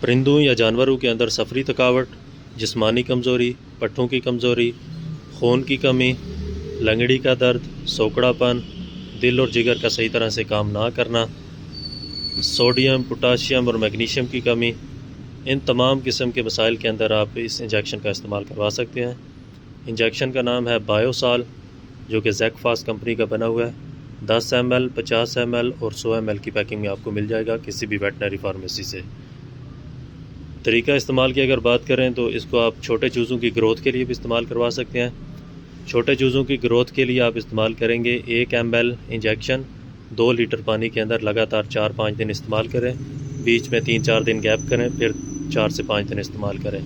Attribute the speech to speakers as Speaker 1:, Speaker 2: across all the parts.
Speaker 1: परिंदों या जानवरों के अंदर सफरी थकावट, जिस्मानी कमज़ोरी, पट्ठों की कमज़ोरी, खून की कमी, लंगड़ी का दर्द, सोकड़ापन, दिल और जिगर का सही तरह से काम ना करना, सोडियम, पोटाशियम और मैग्नीशियम की कमी, इन तमाम किस्म के मसाइल के अंदर आप इस इंजेक्शन का इस्तेमाल करवा सकते हैं। इंजेक्शन का नाम है बायोसाल, जो कि जैकफास्ट कंपनी का बना हुआ है। 10 ml, 50 ml और 100 ml की पैकिंग में आपको मिल जाएगा किसी भी वेटनरी फार्मेसी से। तरीका इस्तेमाल की अगर बात करें तो इसको आप छोटे चूज़ों की ग्रोथ के लिए भी इस्तेमाल करवा सकते हैं। छोटे चूज़ों की ग्रोथ के लिए आप इस्तेमाल करेंगे 1 ml इंजेक्शन 2 लीटर पानी के अंदर लगातार 4-5 दिन इस्तेमाल करें, बीच में 3-4 दिन गैप करें, फिर 4 से 5 दिन इस्तेमाल करें।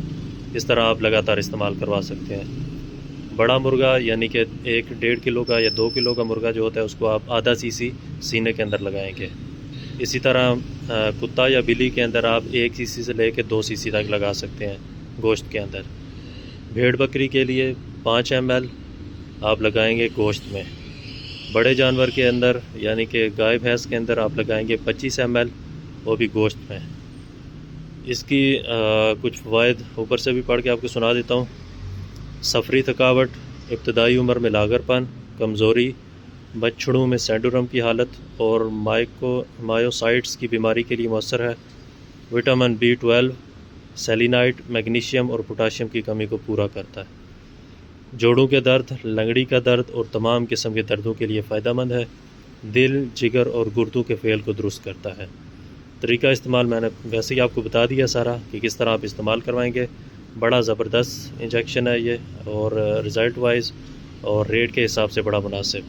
Speaker 1: इस तरह आप लगातार इस्तेमाल करवा सकते हैं। बड़ा मुर्गा यानी कि 1-1.5 किलो का या 2 किलो का मुर्गा जो होता है उसको आप आधा सीसी सीने के अंदर लगाएंगे। इसी तरह कुत्ता या बिल्ली के अंदर आप 1 सीसी से लेकर 2 सीसी तक लगा सकते हैं गोश्त के अंदर। भेड़ बकरी के लिए 5 ml आप लगाएंगे गोश्त में। बड़े जानवर के अंदर यानी कि गाय भैंस के अंदर आप लगाएंगे 25 ml, वो भी गोश्त में। इसकी कुछ फ़वाइद ऊपर से भी पढ़ के आपको सुना देता हूँ। सफरी थकावट, इब्तदाई उम्र में लागरपन, कमज़ोरी, बछड़ों में सिंड्रोम की हालत और मायोसाइट्स की बीमारी के लिए मौसर है। विटामिन B12, सेलिनाइट, मैग्नीशियम और पोटाशियम की कमी को पूरा करता है। जोड़ों के दर्द, लंगड़ी का दर्द और तमाम किस्म के दर्दों के लिए फ़ायदेमंद है। दिल, जिगर और गुर्दों के फ़ेल को दुरुस्त करता है। तरीका इस्तेमाल मैंने वैसे ही आपको बता दिया सारा कि किस तरह आप इस्तेमाल करवाएंगे। बड़ा ज़बरदस्त इंजेक्शन है ये और रिज़ल्ट वाइज और रेट के हिसाब से बड़ा मुनासिब।